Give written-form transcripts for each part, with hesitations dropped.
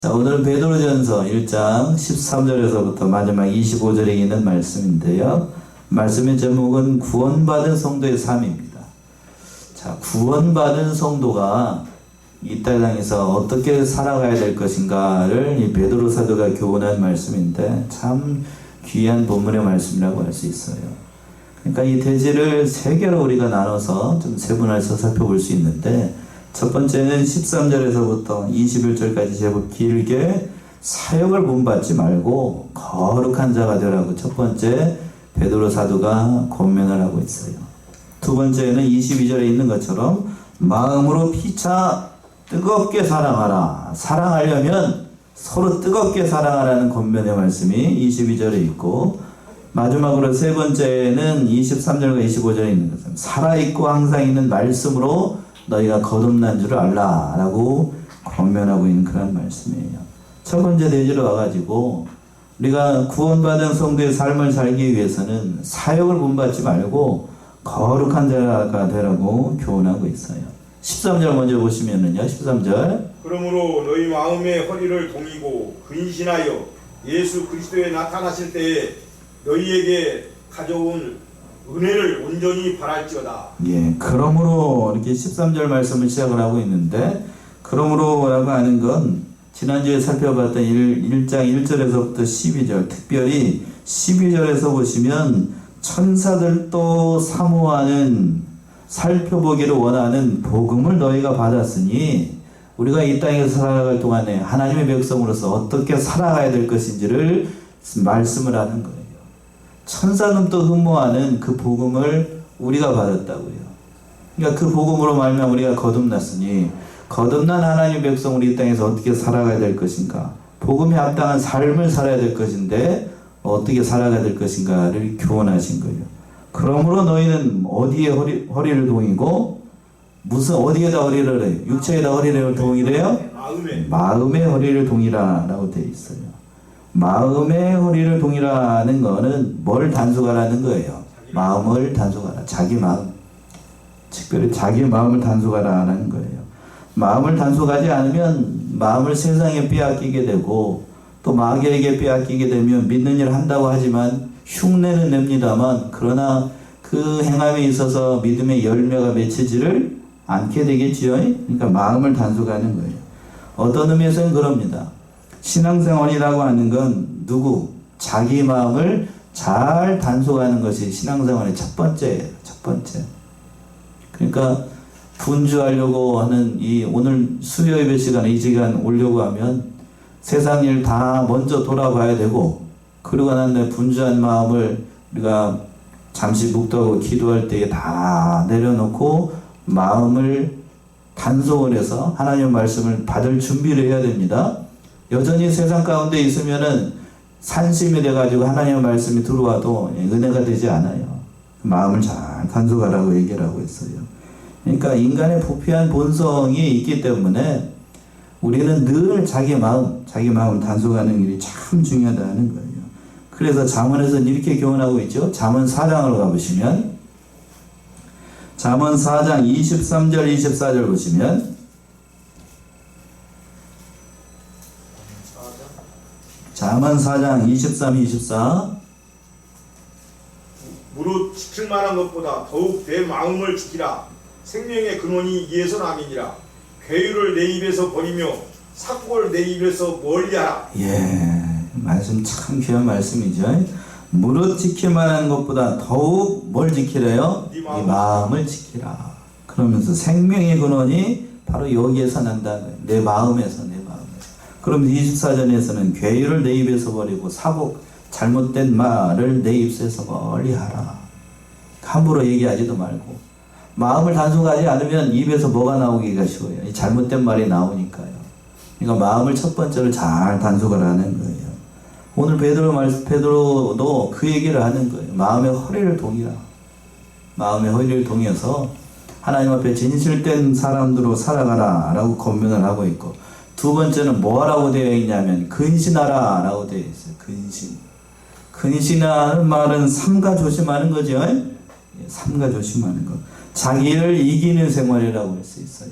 자, 오늘은 베드로전서 1장 13절에서부터 마지막 25절에 있는 말씀인데요. 말씀의 제목은 구원받은 성도의 삶입니다. 자, 구원받은 성도가 이 땅에서 어떻게 살아가야 될 것인가를 이 베드로 사도가 교훈한 말씀인데 참 귀한 본문의 말씀이라고 할 수 있어요. 그러니까 이 대지를 세 개로 우리가 나눠서 좀 세분화해서 살펴볼 수 있는데, 첫 번째는 13절에서부터 21절까지 제법 길게 사역을 본받지 말고 거룩한 자가 되라고 첫 번째 베드로 사도가 권면을 하고 있어요. 두 번째는 22절에 있는 것처럼 마음으로 피차 뜨겁게 사랑하라. 사랑하려면 서로 뜨겁게 사랑하라는 권면의 말씀이 22절에 있고, 마지막으로 세 번째는 23절과 25절에 있는 것은 살아있고 항상 있는 말씀으로 너희가 거듭난 줄을 알라 라고 권면하고 있는 그런 말씀이에요. 첫 번째 대지로 와가지고 우리가 구원받은 성도의 삶을 살기 위해서는 사역을 본받지 말고 거룩한 자가 되라고 교훈하고 있어요. 13절 먼저 보시면은요, 13절. 그러므로 너희 마음의 허리를 동이고 근신하여 예수 그리스도에 나타나실 때에 너희에게 가져온 은혜를 온전히 바랄지어다. 예, 그러므로 이렇게 13절 말씀을 시작을 하고 있는데, 그러므로라고 하는 건 지난주에 살펴봤던 1장 1절에서부터 12절, 특별히 12절에서 보시면 천사들도 사모하는, 살펴보기를 원하는 복음을 너희가 받았으니 우리가 이 땅에서 살아갈 동안에 하나님의 백성으로서 어떻게 살아가야 될 것인지를 말씀을 하는 거예요. 천사들도 흠모하는 그 복음을 우리가 받았다고요. 그러니까 그 복음으로 말미암아 우리가 거듭났으니 거듭난 하나님의 백성으로 이 땅에서 어떻게 살아가야 될 것인가, 복음에 합당한 삶을 살아야 될 것인데 어떻게 살아가야 될 것인가를 교훈하신 거예요. 그러므로 너희는 어디에 허리를 동이고, 무슨 어디에다 허리를 해요? 육체에다 허리를 동이래요? 마음의 허리를 동이라 라고 되어 있어요. 마음의 허리를 동이라는 거는 뭘 단속하라는 거예요? 마음을 단속하라. 자기 마음. 특별히 자기 마음을 단속하라는 거예요. 마음을 단속하지 않으면 마음을 세상에 빼앗기게 되고, 또 마귀에게 빼앗기게 되면 믿는 일을 한다고 하지만 흉내는 냅니다만, 그러나 그 행함에 있어서 믿음의 열매가 맺히지를 않게 되겠지요. 그러니까 마음을 단속하는 거예요. 어떤 의미에서는 그럽니다. 신앙생활이라고 하는 건 자기 마음을 잘 단속하는 것이 신앙생활의 첫 번째예요. 첫 번째. 그러니까 분주하려고 하는 오늘 수요 예배 시간에 이 시간 오려고 하면 세상 일 다 먼저 돌아봐야 되고, 그러고 난 다음에 분주한 마음을 우리가 잠시 묵도하고 기도할 때에 다 내려놓고 마음을 단속을 해서 하나님의 말씀을 받을 준비를 해야 됩니다. 여전히 세상 가운데 있으면은 산심이 돼가지고 하나님의 말씀이 들어와도 은혜가 되지 않아요. 마음을 잘 단속하라고 얘기를 하고 있어요. 그러니까 인간의 부패한 본성이 있기 때문에 우리는 늘 자기 마음 단속하는 일이 참 중요하다는 거예요. 그래서 잠언에서는 이렇게 교훈하고 있죠. 잠언 4장으로 가보시면, 잠언 4장 23절 24절 보시면, 잠언 4장 23, 24. 무릇 지킬 만한 것보다 더욱 내 마음을 지키라. 생명의 근원이 이에서 남이니라. 괴유를 내 입에서 버리며 삭골 내 입에서 멀리하라. 예, 말씀 참 귀한 말씀이죠. 무릇 지킬 만한 것보다 더욱 뭘 지키래요? 네 마음을 지키라. 그러면서 생명의 근원이 바로 여기에서 난다는 거예요. 내 마음에서. 그러면서 24절에서는 괴유를 내 입에서 버리고 잘못된 말을 내 입에서 멀리하라. 함부로 얘기하지도 말고. 마음을 단속하지 않으면 입에서 뭐가 나오기가 쉬워요. 잘못된 말이 나오니까요. 그러니까 마음을 첫 번째로 잘 단속을 하는 거예요. 오늘 베드로도 그 얘기를 하는 거예요. 마음의 허리를 동이라. 마음의 허리를 동여서 하나님 앞에 진실된 사람들로 살아가라 라고 권면을 하고 있고, 두 번째는 뭐 하라고 되어 있냐면 근신하라 라고 되어 있어요. 근신하는 말은 삼가 조심하는 거죠. 삼가 조심하는 거. 자기를 이기는 생활이라고 할 수 있어요.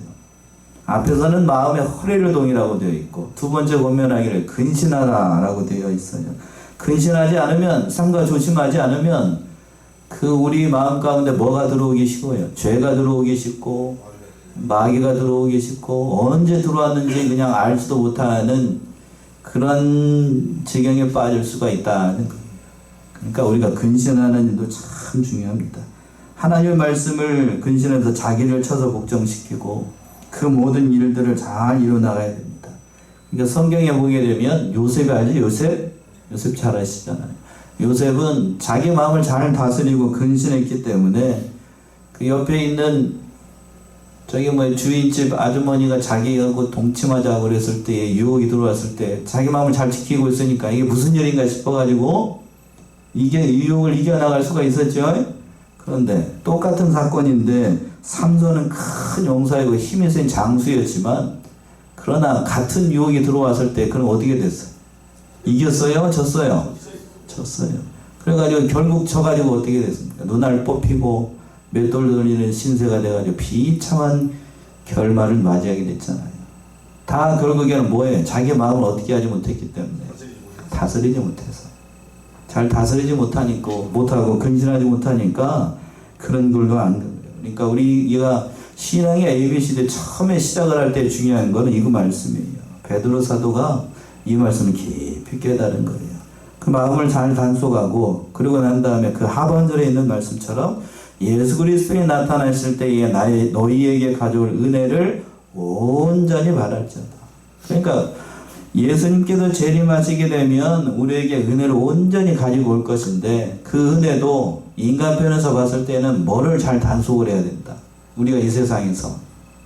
앞에서는 마음의 허리를 동이라고 되어 있고 두 번째 권면하기를 근신하라라고 되어 있어요. 근신하지 않으면 삼가 조심하지 않으면 그 우리 마음 가운데 뭐가 들어오기 쉬워요. 죄가 들어오기 쉽고 마귀가 들어오기 쉽고 언제 들어왔는지 그냥 알지도 못하는 그런 지경에 빠질 수가 있다는 거예요. 그러니까 우리가 근신하는 일도 참 중요합니다. 하나님의 말씀을 근신해서 자기를 쳐서 복종시키고 그 모든 일들을 잘 이뤄나가야 됩니다. 그러니까 성경에 보게 되면 요셉이 알지? 요셉 잘 아시잖아요. 요셉은 자기 마음을 잘 다스리고 근신했기 때문에 그 옆에 있는 주인집 아주머니가 자기하고 동침하자고 그랬을 때 유혹이 들어왔을 때 자기 마음을 잘 지키고 있으니까 이게 무슨 일인가 싶어가지고 이게 유혹을 이겨나갈 수가 있었죠. 그런데 똑같은 사건인데 삼손은 큰 용사이고 힘이 센 장수였지만 그러나 같은 유혹이 들어왔을 때 그럼 어떻게 됐어요? 이겼어요? 졌어요? 졌어요. 그래가지고 결국 져가지고 어떻게 됐습니까? 눈알 뽑히고 맷돌 돌리는 신세가 돼가지고 비참한 결말을 맞이하게 됐잖아요. 다 결국에는 뭐예요? 자기 마음을 어떻게 하지 못했기 때문에 다스리지 못해서 잘 다스리지 못하고 근신하지 못하니까 그런 걸로 안 거예요. 그러니까 우리가 신앙의 ABCD 처음에 시작을 할 때 중요한 거는 이거 말씀이에요. 베드로 사도가 이 말씀을 깊이 깨달은 거예요. 그 마음을 잘 단속하고 그러고 난 다음에 그 하반절에 있는 말씀처럼 예수 그리스도에 나타나실 때에 너희에게 가져올 은혜를 온전히 바랄지어다. 그러니까 예수님께서 재림하시게 되면 우리에게 은혜를 온전히 가지고 올 것인데 그 은혜도 인간편에서 봤을 때는 뭐를 잘 단속을 해야 된다. 우리가 이 세상에서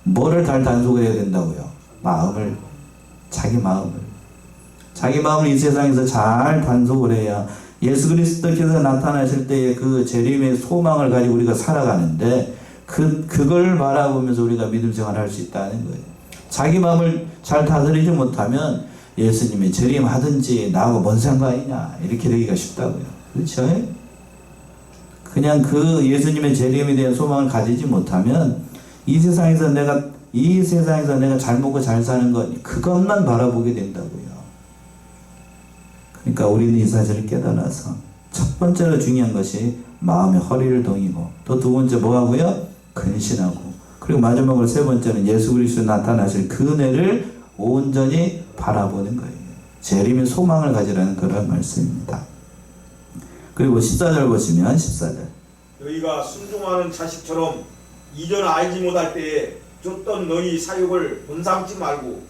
뭐를 잘 단속을 해야 된다고요? 자기 마음을 이 세상에서 잘 단속을 해야 예수 그리스도께서 나타나실 때의 그 재림의 소망을 가지고 우리가 살아가는데 그걸 바라보면서 우리가 믿음 생활을 할 수 있다는 거예요. 자기 마음을 잘 다스리지 못하면 예수님이 재림하든지 나하고 뭔 상관이냐 이렇게 되기가 쉽다고요. 그렇죠? 그냥 그 예수님의 재림에 대한 소망을 가지지 못하면 이 세상에서 내가 잘 먹고 잘 사는 것 그것만 바라보게 된다고요. 그러니까 우리는 이 사실을 깨달아서 첫 번째로 중요한 것이 마음의 허리를 동이고 또 두 번째 뭐 하고요? 근신하고 그리고 마지막으로 세 번째는 예수 그리스도 나타나실 그 은혜를 온전히 바라보는 거예요. 재림의 소망을 가지라는 그런 말씀입니다. 그리고 14절 보시면 14절 너희가 순종하는 자식처럼 이전 알지 못할 때에 줬던 너희 사육을 본삼지 말고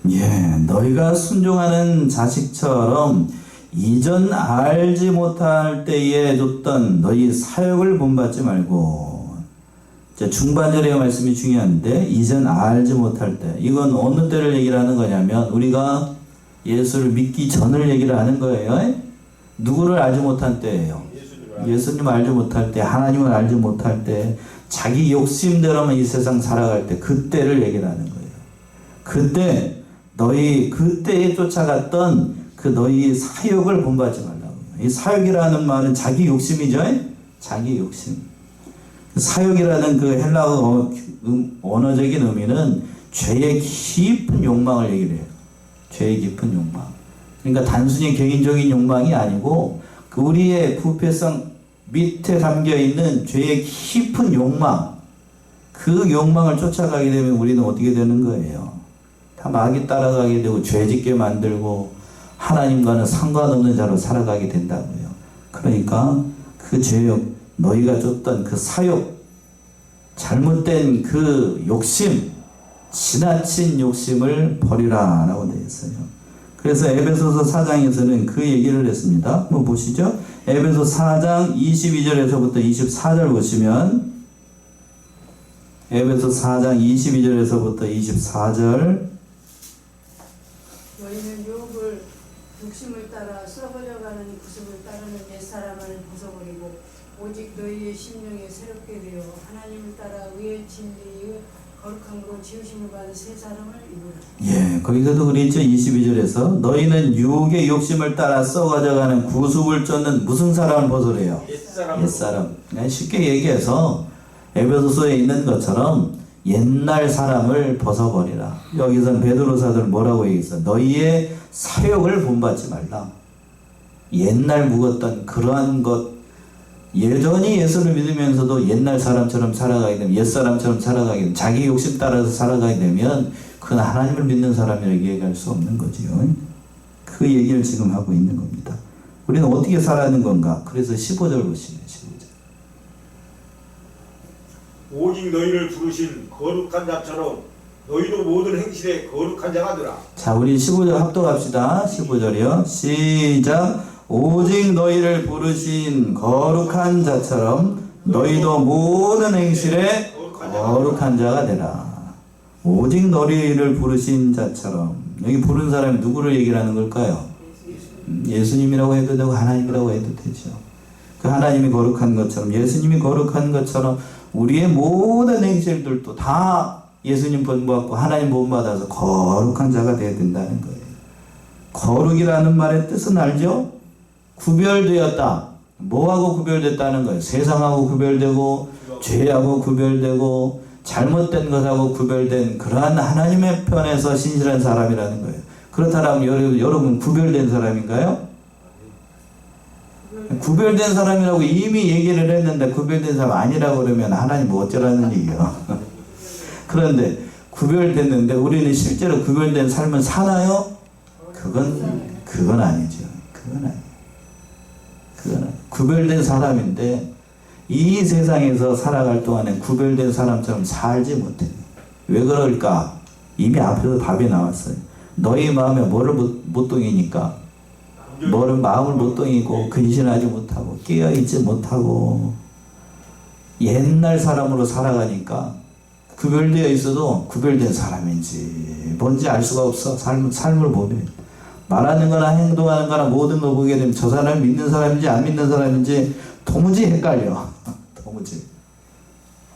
너희가 순종하는 자식처럼 이전 알지 못할 때에 줬던 너희 사역을 본받지 말고 중반절의 말씀이 중요한데 이전 알지 못할 때 이건 어느 때를 얘기를 하는 거냐면 우리가 예수를 믿기 전을 얘기를 하는 거예요. 누구를 알지 못한 때예요. 예수님을 알지 못할 때 하나님을 알지 못할 때 자기 욕심대로만 이 세상 살아갈 때 그때를 얘기를 하는 거예요. 그때에 쫓아갔던 그 너희 사욕을 본받지 말라고요. 이 사욕이라는 말은 자기 욕심이죠. 자기 욕심. 사욕이라는 그 헬라어 언어적인 의미는 죄의 깊은 욕망을 얘기를 해요. 죄의 깊은 욕망. 그러니까 단순히 개인적인 욕망이 아니고 그 우리의 부패성 밑에 담겨있는 죄의 깊은 욕망, 그 욕망을 쫓아가게 되면 우리는 어떻게 되는 거예요? 다 마귀 따라가게 되고 죄짓게 만들고 하나님과는 상관없는 자로 살아가게 된다고요. 그러니까 그 죄욕, 너희가 줬던 그 사욕, 잘못된 그 욕심, 지나친 욕심을 버리라 라고 되어 있어요. 그래서 에베소서 4장에서는 그 얘기를 했습니다. 한번 보시죠. 에베소 4장 22절에서부터 24절 보시면 에베소 4장 22절에서부터 24절 너희는 욕심을 따라 썩어져가는 구습을 따르는 옛사람을 벗어버리고 오직 너희의 심령에 새롭게 되어 하나님을 따라 의의 진리의 거룩함으로 지으심을 받은 새 사람을 입으라. 거기서도 그랬죠. 22절에서 너희는 유혹의 욕심을 따라 썩어져가는 구습을 쫓는 무슨 사람을 벗으래요? 옛사람. 쉽게 얘기해서 에베소서에 있는 것처럼 옛날 사람을 벗어버리라. 여기서는 베드로 사도는 뭐라고 얘기했어? 너희의 사욕을 본받지 말라. 옛날 묵었던 그러한 것, 여전히 예수를 믿으면서도 옛날 사람처럼 살아가게 되면, 옛사람처럼 살아가게 되면, 자기 욕심 따라서 살아가게 되면 그건 하나님을 믿는 사람이라고 얘기할 수 없는 거지요. 그 얘기를 지금 하고 있는 겁니다. 우리는 어떻게 살아가는 건가? 그래서 15절 보시면 15절. 오직 너희를 부르신 거룩한 자처럼 너희도 모든 행실에 거룩한 자가 되라. 자, 우리 15절 합독합시다. 15절이요. 시작. 오직 너희를 부르신 거룩한 자처럼 너희도 모든 행실에 거룩한 자가 되라. 오직 너희를 부르신 자처럼. 여기 부른 사람이 누구를 얘기를 하는 걸까요? 예수님이라고 해도 되고 하나님이라고 해도 되죠. 그 하나님이 거룩한 것처럼, 예수님이 거룩한 것처럼 우리의 모든 행실들도 다 예수님 본받고 하나님 본받아서 거룩한 자가 되어야 된다는 거예요. 거룩이라는 말의 뜻은 알죠? 구별되었다. 뭐하고 구별됐다는 거예요? 세상하고 구별되고 죄하고 구별되고 잘못된 것하고 구별된 그러한 하나님의 편에서 신실한 사람이라는 거예요. 그렇다면 여러분 구별된 사람인가요? 구별된 사람이라고 이미 얘기를 했는데 구별된 사람 아니라고 그러면 하나님 뭐 어쩌라는 얘기예요. 그런데 구별됐는데 우리는 실제로 구별된 삶을 사나요? 그건 아니죠. 그건 아니에요. 구별된 사람인데 이 세상에서 살아갈 동안에 구별된 사람처럼 살지 못해요. 왜 그럴까? 이미 앞에서 답이 나왔어요. 너희 마음에 뭐를 못 동이니까, 뭐를 마음을 못 동이고 근신하지 못하고 깨어있지 못하고 옛날 사람으로 살아가니까 구별되어 있어도 구별된 사람인지 뭔지 알 수가 없어. 삶을 보면 말하는 거나 행동하는 거나 모든 거 보게 되면 저 사람이 믿는 사람인지 안 믿는 사람인지 도무지 헷갈려. 도무지.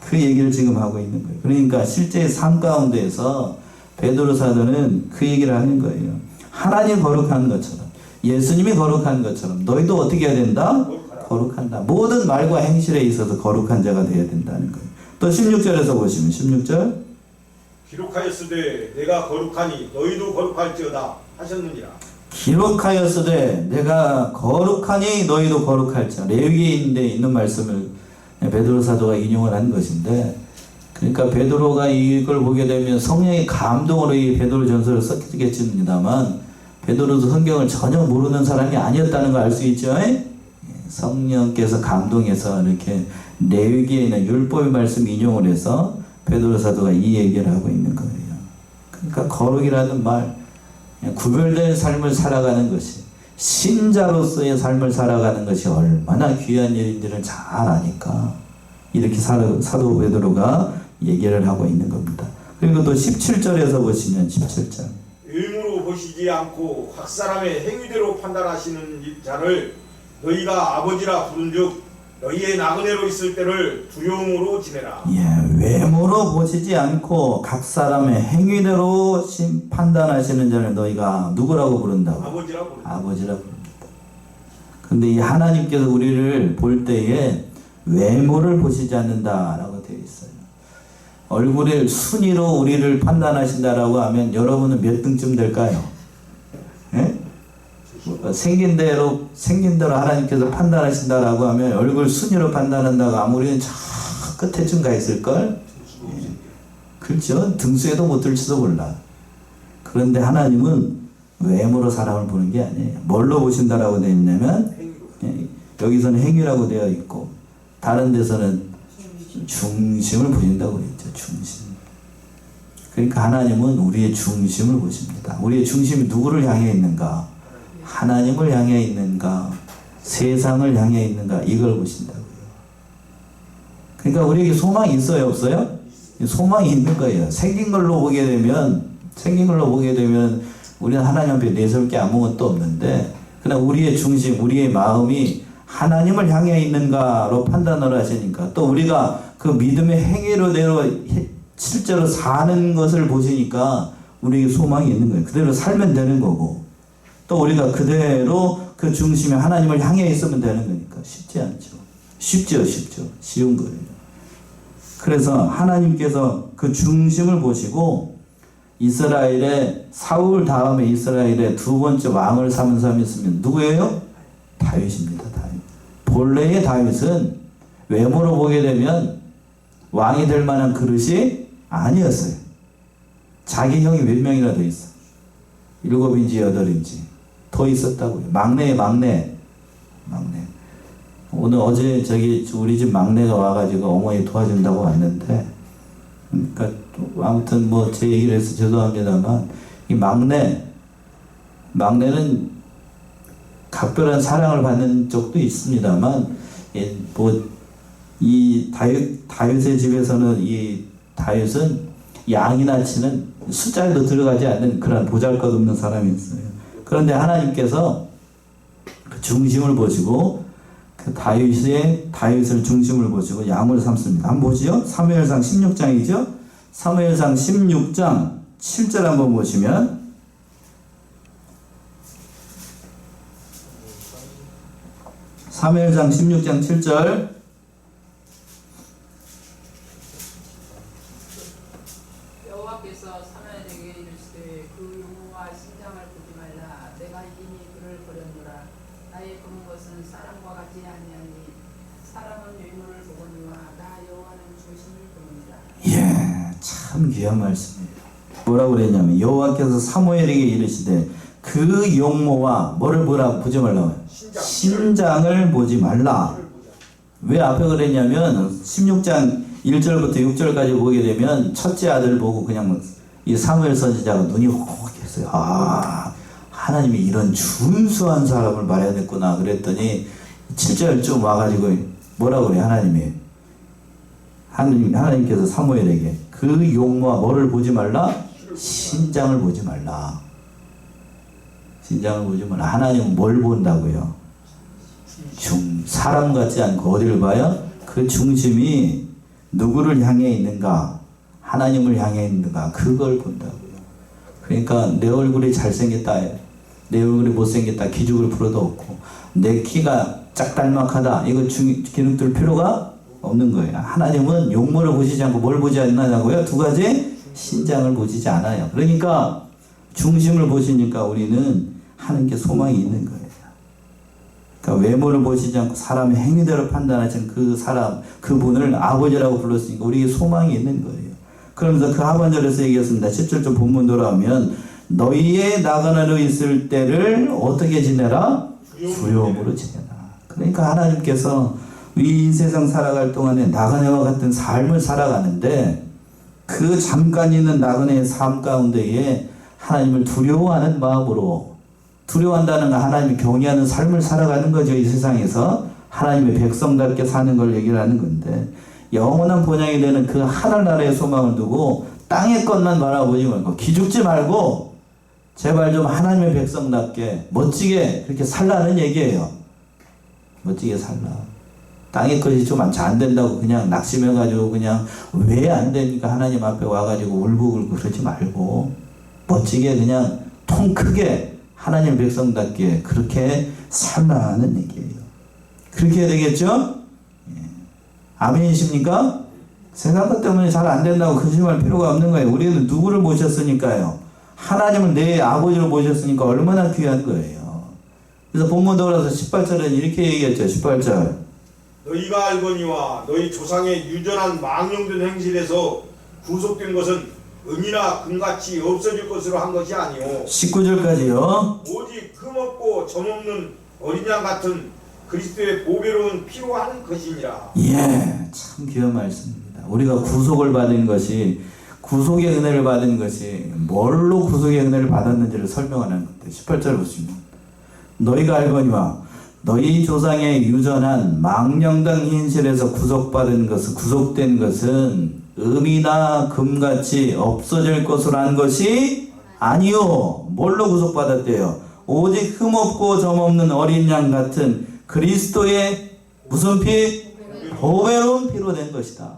그 얘기를 지금 하고 있는 거예요. 그러니까 실제 삶 가운데에서 베드로 사도는 그 얘기를 하는 거예요. 하나님 거룩한 것처럼, 예수님이 거룩한 것처럼 너희도 어떻게 해야 된다? 거룩한다. 모든 말과 행실에 있어서 거룩한 자가 되어야 된다는 거예요. 또 16절에서 보시면 16절. 기록하였으되 내가 거룩하니 너희도 거룩할지어다 하셨느니라. 기록하였으되 내가 거룩하니 너희도 거룩할지어다. 레위기인데 있는 말씀을 베드로 사도가 인용을 한 것인데, 그러니까 베드로가 이걸 보게 되면 성령의 감동으로 이 베드로 전서를 썼겠습니다만 베드로도 성경을 전혀 모르는 사람이 아니었다는 걸 알 수 있죠. 성령께서 감동해서 이렇게 레위기에 있는 율법의 말씀 인용을 해서 베드로 사도가 이 얘기를 하고 있는 거예요. 그러니까 거룩이라는 말, 구별된 삶을 살아가는 것이, 신자로서의 삶을 살아가는 것이 얼마나 귀한 일인지를 잘 아니까 이렇게 사도 베드로가 얘기를 하고 있는 겁니다. 그리고 또 17절에서 보시면 17절. 의무로 보시지 않고 각 사람의 행위대로 판단하시는 자를 너희가 아버지라 부른즉 너희의 나그네로 있을 때를 두려움으로 지내라. 외모로 보시지 않고 각 사람의 행위대로 판단하시는 자를 너희가 누구라고 부른다고? 아버지라 부릅니다. 근데 이 하나님께서 우리를 볼 때에 외모를 보시지 않는다라고 되어 있어요. 얼굴에 순위로 우리를 판단하신다라고 하면 여러분은 몇 등쯤 될까요? 생긴 대로 하나님께서 판단하신다라고 하면 얼굴 순위로 판단한다고 아무리 저 끝에쯤 가 있을걸? 그렇죠? 등수에도 못 들지도 몰라. 그런데 하나님은 외모로 사람을 보는 게 아니에요. 뭘로 보신다라고 되어 있냐면 여기서는 행위라고 되어 있고 다른 데서는 중심을 보신다고 했죠. 중심. 그러니까 하나님은 우리의 중심을 보십니다. 우리의 중심이 누구를 향해 있는가? 하나님을 향해 있는가? 세상을 향해 있는가? 이걸 보신다고요. 그러니까 우리에게 소망이 있어요? 없어요? 소망이 있는 거예요. 생긴 걸로 보게 되면 우리는 하나님 앞에 내세울 게 아무것도 없는데, 그러나 우리의 중심, 우리의 마음이 하나님을 향해 있는가로 판단을 하시니까, 또 우리가 그 믿음의 행위로 실제로 사는 것을 보시니까 우리에게 소망이 있는 거예요. 그대로 살면 되는 거고, 또 우리가 그대로 그 중심에 하나님을 향해 있으면 되는 거니까 쉽지 않죠. 쉽죠. 쉬운 거예요. 그래서 하나님께서 그 중심을 보시고 이스라엘의 사울 다음에 이스라엘의 두 번째 왕을 삼은 사람이 있으면 누구예요? 다윗입니다. 다윗. 본래의 다윗은 외모로 보게 되면 왕이 될 만한 그릇이 아니었어요. 자기 형이 몇 명이나 더 있어? 7인지 8인지 더 있었다고요. 막내의 막내. 오늘 어제 우리 집 막내가 와가지고 어머니 도와준다고 왔는데, 그러니까 아무튼 뭐 제 얘기를 해서 죄송합니다만, 이 막내는 각별한 사랑을 받는 적도 있습니다만, 이 다윗의 집에서는 이 다윗은 양이나 치는 숫자에도 들어가지 않는 그런 보잘것없는 사람이었어요. 그런데 하나님께서 그 중심을 보시고 그 다윗을 중심을 보시고 양을 삼습니다. 한번 보시죠. 사무엘상 16장이죠. 사무엘상 16장 7절 한번 보시면, 사무엘상 16장 7절. 여호와께서 사무엘에게 이르시되 그 용모와 신장을 보지 말라. 내가 이미 그를 버렸노라. 나의 보는 것은 사람과 같지 아니하니 사람은 외모를 보거니와 나 여호와는 중심을 보느니라. 예, 참 귀한 말씀이에요. 뭐라고 그랬냐면 여호와께서 사무엘에게 이르시되 그 용모와 뭐를 보지 말라고? 신장을 보지 말라. 왜 앞에 그랬냐면 16장 1절부터 6절까지 보게 되면 첫째 아들을 보고 그냥 이 사무엘 선지자가 눈이 호호했어요. 아, 하나님이 이런 준수한 사람을 마련했구나. 그랬더니 7절 좀 와가지고 뭐라고 그래? 하나님께서 사무엘에게 그 용모와 뭐를 보지 말라? 신장을 보지 말라. 신장을 보지 말라. 하나님은 뭘 본다고요? 사람 같지 않고 어디를 봐요? 그 중심이 누구를 향해 있는가? 하나님을 향해 있는가? 그걸 본다고요. 그러니까 내 얼굴이 잘생겼다, 내 얼굴이 못생겼다, 기죽을 필요도 없고, 내 키가 짝달막하다, 이거 기능들 필요가 없는 거예요. 하나님은 용모를 보시지 않고 뭘 보지 않냐고요? 두 가지, 신장을 보시지 않아요. 그러니까 중심을 보시니까 우리는 하나님께 소망이 있는 거예요. 그러니까 외모를 보시지 않고 사람의 행위대로 판단하시는 그 사람, 그분을 아버지라고 불렀으니까 우리에게 소망이 있는 거예요. 그러면서 그 하반절에서 얘기했습니다. 10절 좀 본문 돌아오면 너희의 나그네로 있을 때를 어떻게 지내라? 두려움으로 지내라. 그러니까 하나님께서 이 세상 살아갈 동안에 나그네와 같은 삶을 살아가는데 그 잠깐 있는 나그네의 삶 가운데에 하나님을 두려워하는 마음으로, 두려워한다는 건 하나님을 경외하는 삶을 살아가는 거죠. 이 세상에서 하나님의 백성답게 사는 걸 얘기를 하는 건데, 영원한 본향이 되는 그 하늘나라의 소망을 두고 땅의 것만 바라보지 말고 기죽지 말고 제발 좀 하나님의 백성답게 멋지게 그렇게 살라는 얘기예요. 멋지게 살라. 땅의 것이 좀 안 된다고 그냥 낙심해가지고 그냥 왜 안 되니까 하나님 앞에 와가지고 울고불고 그러지 말고 멋지게 그냥 통 크게 하나님 백성답게 그렇게 살라는 얘기예요. 그렇게 해야 되겠죠? 예. 아멘이십니까? 세상 것 때문에 잘 안 된다고 근심할 필요가 없는 거예요. 우리는 누구를 모셨으니까요. 하나님을 내 아버지로 모셨으니까 얼마나 귀한 거예요. 그래서 본문 돌아서 18절은 이렇게 얘기했죠. 18절. 너희가 알거니와 너희 조상의 유전한 망령된 행실에서 구속된 것은 은이나 금같이 없어질 것으로 한 것이 아니오 19절까지요. 오직 흠없고 점없는 어린 양 같은 그리스도의 보배로운 피로 하는 것이니라. 예, 참 귀한 말씀입니다. 우리가 구속을 받은 것이, 구속의 은혜를 받은 것이 뭘로 구속의 은혜를 받았는지를 설명하는 건데 18절 보시면 너희가 알거니와 너희 조상의 유전한 망령된 현실에서 구속받은 것은, 구속된 것은 금이나 금같이 없어질 것으로 한 것이 아니요. 뭘로 구속받았대요? 오직 흠없고 점없는 어린 양 같은 그리스도의 무슨 피? 보배로운 피로 된 것이다.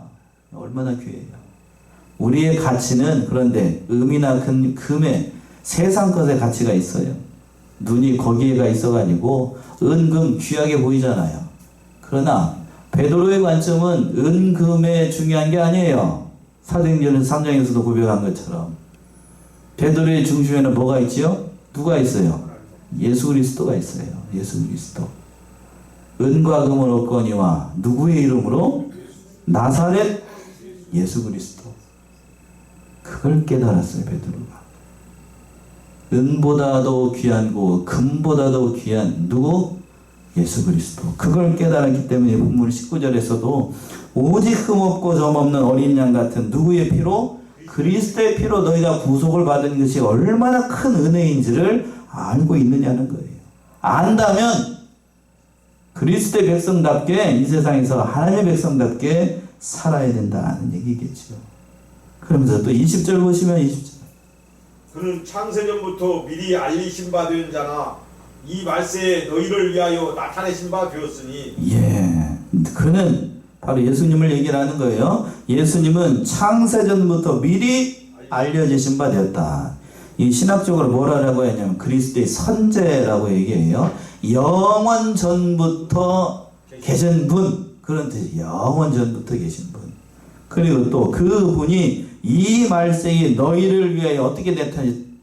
얼마나 귀해요. 우리의 가치는 그런데 금이나 금에 세상 것의 가치가 있어요. 눈이 거기에가 있어가지고 은금 귀하게 보이잖아요. 그러나 베드로의 관점은 은금에 중요한 게 아니에요. 사도행전 3장에서도 고백한 것처럼 베드로의 중심에는 뭐가 있지요? 누가 있어요? 예수 그리스도가 있어요. 예수 그리스도. 은과 금을 얻거니와 누구의 이름으로? 나사렛 예수 그리스도. 그걸 깨달았어요, 베드로가. 은보다도 귀한고 금보다도 귀한 누구? 예수 그리스도. 그걸 깨달았기 때문에 본문 19절에서도 오직 흠없고 점없는 어린 양 같은 누구의 피로? 그리스도의 피로 너희가 구속을 받은 것이 얼마나 큰 은혜인지를 알고 있느냐는 거예요. 안다면 그리스도의 백성답게 이 세상에서 하나님의 백성답게 살아야 된다는 얘기겠죠. 그러면서 또 20절 보시면 20절. 그는 창세전부터 미리 알리신 바 된 자나 이 말세에 너희를 위하여 나타내신 바 되었으니. 예, 그는 바로 예수님을 얘기를 하는 거예요. 예수님은 창세전부터 미리 알려지신 바 되었다. 이 신학적으로 뭐라고 하냐면 그리스도의 선제라고 얘기해요. 영원 전부터 계신 분, 그런 뜻이에요. 영원 전부터 계신 분. 그리고 또 그 분이 이 말세에 너희를 위하여 어떻게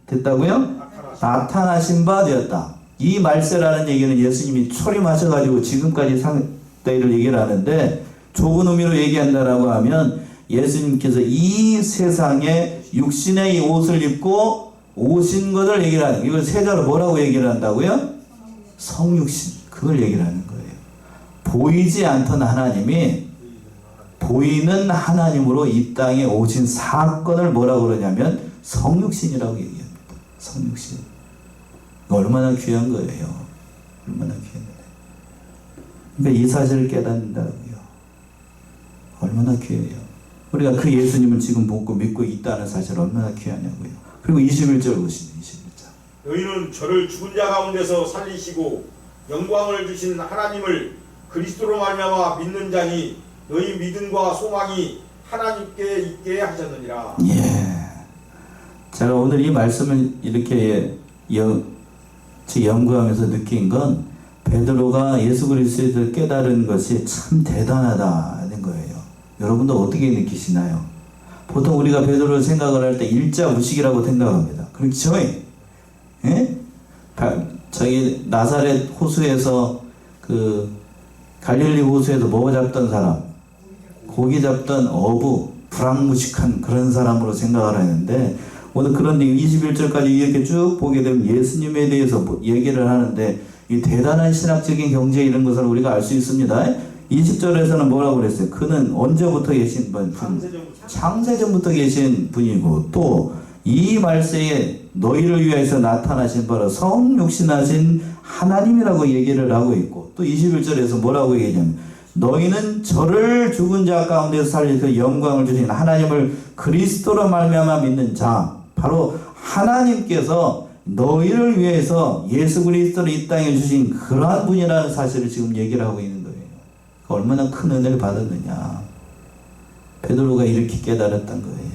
됐다고요? 나타나신 바 되었다. 이 말세라는 얘기는 예수님이 초림하셔가지고 지금까지 상대를 얘기를 하는데 좁은 의미로 얘기한다라고 하면 예수님께서 이 세상에 육신의 이 옷을 입고 오신 것을 얘기를 하는 거예요. 이걸 세자로 뭐라고 얘기를 한다고요? 성육신. 그걸 얘기를 하는 거예요. 보이지 않던 하나님이 보이는 하나님으로 이 땅에 오신 사건을 뭐라고 그러냐면 성육신이라고 얘기합니다. 성육신. 얼마나 귀한 거예요. 얼마나 귀한 거예요. 그러니까 이 사실을 깨닫는다고요. 얼마나 귀해요. 우리가 그 예수님을 지금 보고 믿고 있다는 사실 얼마나 귀하냐고요. 그리고 21절 보시면 21절. 너희는 저를 죽은 자 가운데서 살리시고 영광을 주신 하나님을 그리스도로 말미암아 믿는 자니 너희 믿음과 소망이 하나님께 있게 하셨느니라. 예. 제가 오늘 이 말씀을 이렇게 연구하면서 느낀 건 베드로가 예수 그리스도에 대해 깨달은 것이 참 대단하다는 거예요. 여러분도 어떻게 느끼시나요? 보통 우리가 베드로를 생각을 할 때 일자무식이라고 생각합니다. 그렇죠? 예? 저기 나사렛 호수에서 그 갈릴리 호수에서 뭐 잡던 사람? 고기 잡던 어부, 불황무식한 그런 사람으로 생각을 하는데 오늘 그런데 21절까지 이렇게 쭉 보게 되면 예수님에 대해서 얘기를 하는데 이 대단한 신학적인 경제 이런 것을 우리가 알 수 있습니다. 20절에서는 뭐라고 그랬어요? 그는 언제부터 계신 분? 창세전부터 계신 분이고 또 이 말세에 너희를 위해서 나타나신 바로 성육신하신 하나님이라고 얘기를 하고 있고 또 21절에서 뭐라고 얘기하냐면 너희는 저를 죽은 자 가운데서 살리셔서 영광을 주신 하나님을 그리스도로 말미암아 믿는 자 바로 하나님께서 너희를 위해서 예수 그리스도를 이 땅에 주신 그러한 분이라는 사실을 지금 얘기를 하고 있는 거예요. 얼마나 큰 은혜를 받았느냐. 베드로가 이렇게 깨달았던 거예요.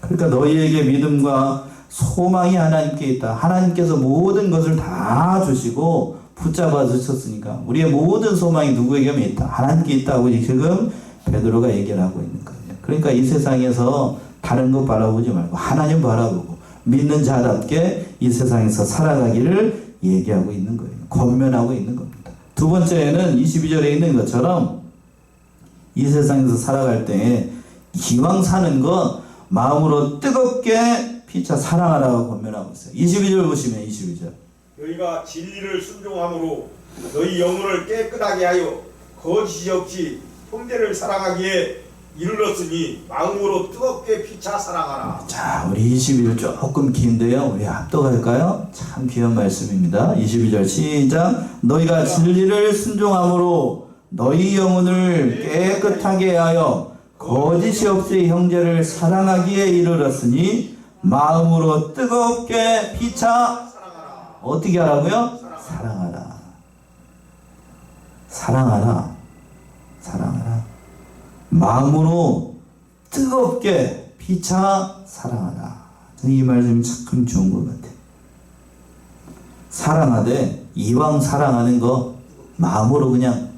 그러니까 너희에게 믿음과 소망이 하나님께 있다. 하나님께서 모든 것을 다 주시고 붙잡아 주셨으니까 우리의 모든 소망이 누구에게 있다? 하나님께 있다고 지금 베드로가 얘기를 하고 있는 거예요. 그러니까 이 세상에서 다른 것 바라보지 말고 하나님 바라보고 믿는 자답게 이 세상에서 살아가기를 얘기하고 있는 거예요. 권면하고 있는 겁니다. 두 번째는 22절에 있는 것처럼 이 세상에서 살아갈 때 기왕 사는 거 마음으로 뜨겁게 피차 사랑하라고 권면하고 있어요. 22절 보시면 22절. 너희가 진리를 순종함으로 너희 영혼을 깨끗하게 하여 거짓이 없이 형제를 사랑하기에 이르렀으니 마음으로 뜨겁게 피차 사랑하라. 자, 우리 22절 조금 긴데요. 우리 합독할까요? 참 귀한 말씀입니다. 22절 시작. 너희가 진리를 순종함으로 너희 영혼을 깨끗하게 하여 거짓이 없이 형제를 사랑하기에 이르렀으니 마음으로 뜨겁게 피차 어떻게 하라고요? 사랑하라. 사랑하라. 사랑하라. 마음으로 뜨겁게 피차 사랑하라. 이 말씀이 참 좋은 것 같아요. 사랑하되 이왕 사랑하는 거 마음으로 그냥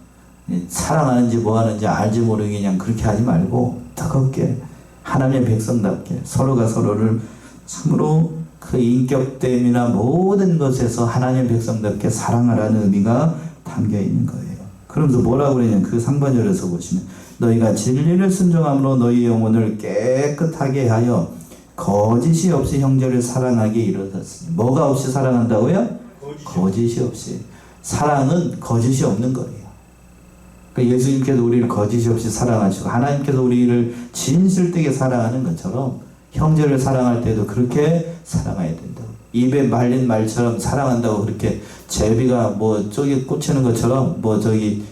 사랑하는지 뭐 하는지 알지 모르게 그냥 그렇게 하지 말고 뜨겁게 하나님의 백성답게 서로가 서로를 참으로 그 인격됨이나 모든 것에서 하나님의 백성답게 사랑하라는 의미가 담겨 있는 거예요. 그러면서 뭐라고 그러냐면 그 상반절에서 보시면 너희가 진리를 순종함으로 너희 영혼을 깨끗하게 하여 거짓이 없이 형제를 사랑하게 이르렀으니 뭐가 없이 사랑한다고요? 거짓이 없이. 사랑은 거짓이 없는 거예요. 그러니까 예수님께서 우리를 거짓이 없이 사랑하시고 하나님께서 우리를 진실되게 사랑하는 것처럼 형제를 사랑할 때도 그렇게 사랑해야 된다고. 입에 말린 말처럼 사랑한다고 그렇게 제비가 뭐 저기 꽂히는 것처럼 뭐 저기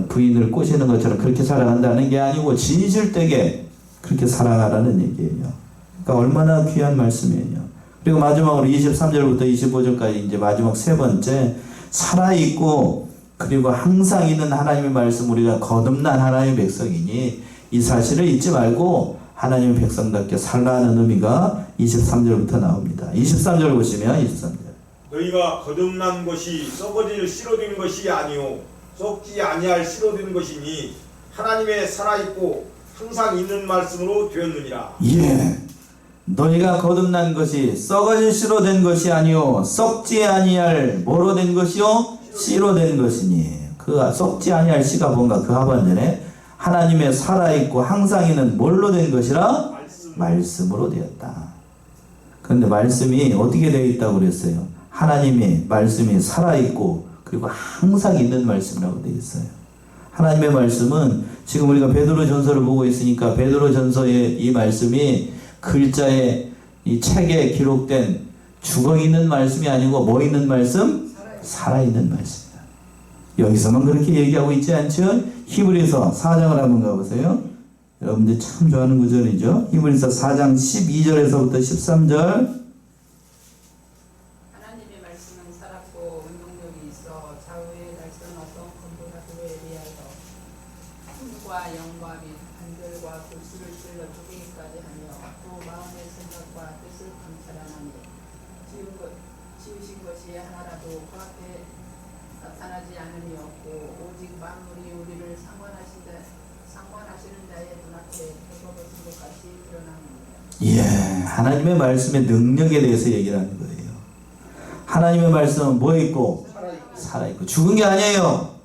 부인을 꼬시는 것처럼 그렇게 사랑한다는 게 아니고 진실되게 그렇게 사랑하라는 얘기예요. 그러니까 얼마나 귀한 말씀이에요. 그리고 마지막으로 23절부터 25절까지 이제 마지막 세 번째 살아있고 그리고 항상 있는 하나님의 말씀 우리가 거듭난 하나님의 백성이니 이 사실을 잊지 말고 하나님의 백성답게 살라는 의미가 23절부터 나옵니다. 23절 보시면 23절 너희가 거듭난 것이 썩어질 씨로된 것이 아니요 썩지 아니할 씨로된 것이니 하나님의 살아있고 항상 있는 말씀으로 되었느니라. 예, 너희가 거듭난 것이 썩어질 씨로 된 것이 아니요 썩지 아니할 뭐로 된 것이요 씨로 된 것이니 그 썩지 아니할 씨가 뭔가 그 하반절에 하나님의 살아있고 항상 있는 뭘로 된 것이라? 말씀으로 되었다. 그런데 말씀이 어떻게 되어 있다고 그랬어요? 하나님의 말씀이 살아있고 그리고 항상 있는 말씀이라고 되어 있어요. 하나님의 말씀은 지금 우리가 베드로 전서를 보고 있으니까 베드로 전서의 이 말씀이 글자에 이 책에 기록된 죽어있는 말씀이 아니고 뭐 있는 말씀? 살아있는 말씀이다. 여기서만 그렇게 얘기하고 있지 않죠? 히브리서 4장을 한번 가보세요. 여러분들 참 좋아하는 구절이죠. 히브리서 4장 12절에서부터 13절 하나님의 말씀은 살았고 운동력이 있어 좌우의 날선 어떤 검보다 그에 비하여 힘과 영과 및 관절과 골수를 찔러 쪼개기까지 하며 또 마음의 생각과 뜻을 감찰하나니 지으신 것이 하나라도 그 앞에 나타나지 않음이 없고 오직 만물이 우리를 상관하시는 자의 눈앞에 펴버진 것 같이 드러납니다. 예, 하나님의 말씀의 능력에 대해서 얘기를 하는 거예요. 하나님의 말씀은 뭐 있고? 살아있고. 죽은 게 아니에요.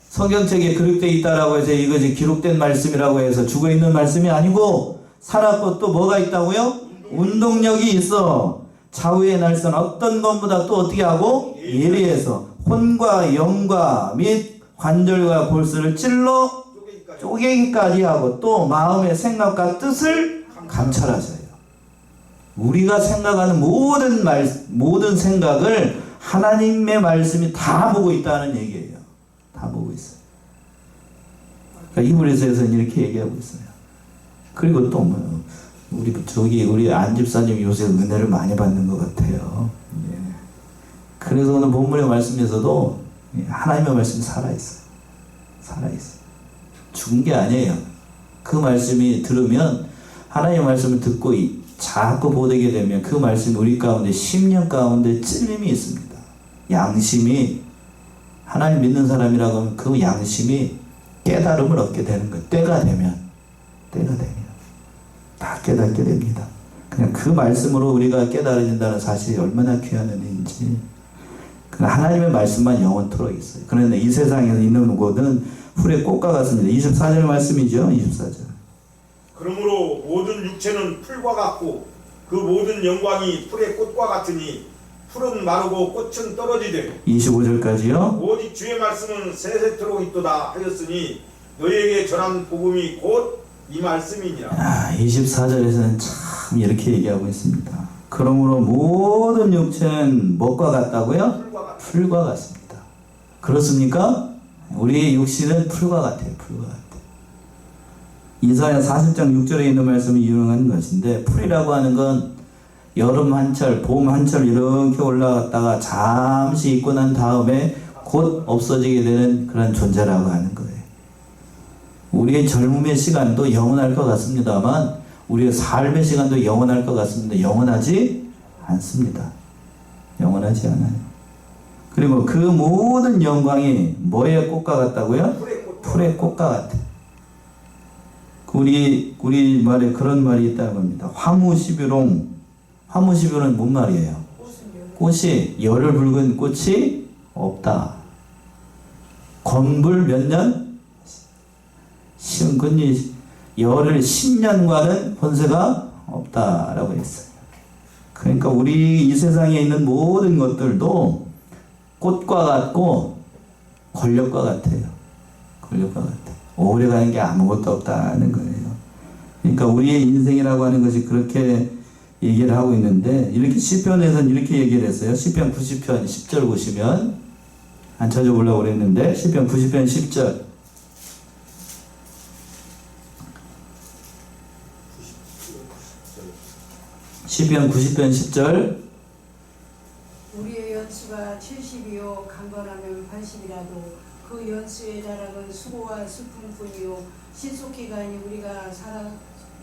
성경책에 기록되어 있다라고 해서 이것이 기록된 말씀이라고 해서 죽어있는 말씀이 아니고 살았고 또 뭐가 있다고요? 운동력이 있어. 좌우의 날선 어떤 것보다 또 어떻게 하고? 예리해서 혼과 영과 및 관절과 골수를 찔러 쪼개기까지 하고 또 마음의 생각과 뜻을 감찰하셔요. 우리가 생각하는 모든 생각을 하나님의 말씀이 다 보고 있다는 얘기예요. 다 보고 있어요. 그러니까 히브리서에서는 이렇게 얘기하고 있어요. 그리고 또 우리 안 집사님 요새 은혜를 많이 받는 것 같아요. 예. 그래서 오늘 본문의 말씀에서도 하나님의 말씀이 살아있어요. 살아있어요. 죽은 게 아니에요. 그 말씀이 들으면 하나님의 말씀을 듣고 자꾸 보게 되면 그 말씀이 우리 가운데 심령 가운데 찔림이 있습니다. 양심이 하나님 믿는 사람이라고 하면 그 양심이 깨달음을 얻게 되는 거예요. 때가 되면 다 깨닫게 됩니다. 그냥 그 말씀으로 우리가 깨달아진다는 사실이 얼마나 귀한 은혜인지. 하나님의 말씀만 영원토록 있어요. 그런데 이 세상에 있는 것은 풀의 꽃과 같습니다. 24절 말씀이죠. 24절. 그러므로 모든 육체는 풀과 같고 그 모든 영광이 풀의 꽃과 같으니 풀은 마르고 꽃은 떨어지되 25절까지요. 오직 주의 말씀은 세세토록 있도다 하였으니 너희에게 전한 복음이 곧 이 말씀이니라. 24절에서는 참 이렇게 얘기하고 있습니다. 그러므로 모든 육체는 무엇과 같다고요? 풀과 같습니다. 그렇습니까? 우리의 육신은 풀과 같아요. 풀과 같아요. 이사야 40장 6절에 있는 말씀이 유용한 것인데 풀이라고 하는 건 여름 한철, 봄 한철 이렇게 올라갔다가 잠시 있고 난 다음에 곧 없어지게 되는 그런 존재라고 하는 거예요. 우리의 젊음의 시간도 영원할 것 같습니다만 우리의 삶의 시간도 영원할 것 같습니다. 영원하지 않습니다. 영원하지 않아요. 그리고 그 모든 영광이 뭐의 꽃과 같다고요? 풀의 꽃. 풀의 꽃과 같아. 우리 말에 그런 말이 있다고 합니다. 화무시비롱. 화무시비롱은 뭔 말이에요? 꽃이 열을 붉은 꽃이 없다. 건불 몇 년? 시은근이 열을 10년과는 권세가 없다라고 했어요. 그러니까 우리 이 세상에 있는 모든 것들도 꽃과 같고 권력과 같아요. 권력과 같아요. 오래 가는 게 아무것도 없다는 거예요. 그러니까 우리의 인생이라고 하는 것이 그렇게 얘기를 하고 있는데, 이렇게 시편에서는 이렇게 얘기를 했어요. 시편 90편 10절 보시면, 안 찾아보려고 그랬는데 시편 90편 10절. 시편 90편 10절. 우리의 연수가 70이요 강건하면 80이라도 그 연수의 자락은 수고와 슬픔뿐이요 신속기간이 우리가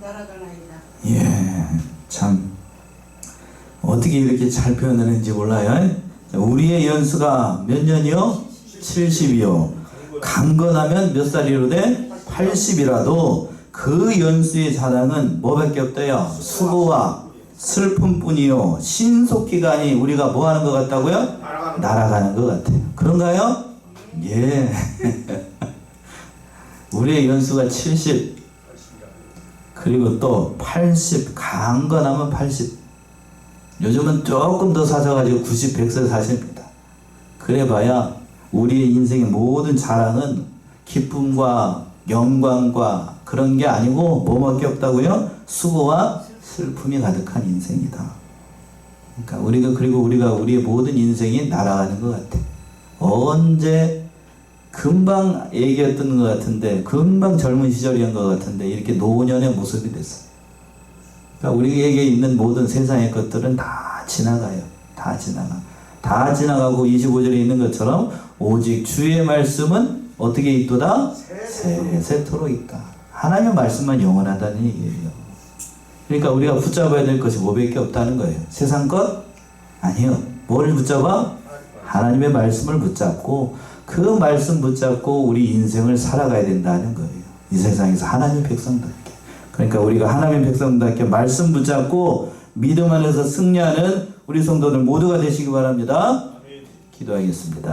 날아가나이다. 예, 참 어떻게 이렇게 잘 표현을 했는지 몰라요. 우리의 연수가 몇 년이요? 70이요. 강건하면 몇 살이로 돼? 80이라도 그 연수의 자랑은 뭐밖에 없대요? 수고와 슬픔뿐이요 신속기간이 우리가 뭐 하는 것 같다고요? 날아가는 것 같아요. 그런가요? 예. 우리의 연수가 70, 그리고 또 80, 강건하면 80. 요즘은 조금 더 사셔가지고 90, 100세 사십니다. 그래봐야 우리의 인생의 모든 자랑은 기쁨과 영광과 그런 게 아니고 뭐밖에 없다고요? 수고와 슬픔이 가득한 인생이다. 그러니까 그리고 우리가 우리의 모든 인생이 날아가는 것 같아. 언제 금방 얘기했던 것 같은데, 금방 젊은 시절이었던 것 같은데 이렇게 노년의 모습이 됐어. 그러니까 우리에게 있는 모든 세상의 것들은 다 지나가요. 다 지나가. 다 지나가고 25절에 있는 것처럼 오직 주의 말씀은 어떻게 있도다? 세세토록 있다. 하나님의 말씀만 영원하다는 얘기예요. 그러니까 우리가 붙잡아야 될 것이 뭐밖에 없다는 거예요. 세상 것? 아니요. 뭐를 붙잡아? 하나님의 말씀을 붙잡고 그 말씀 붙잡고 우리 인생을 살아가야 된다는 거예요. 이 세상에서 하나님의 백성답게. 그러니까 우리가 하나님의 백성답게 말씀 붙잡고 믿음 안에서 승리하는 우리 성도들 모두가 되시기 바랍니다. 기도하겠습니다.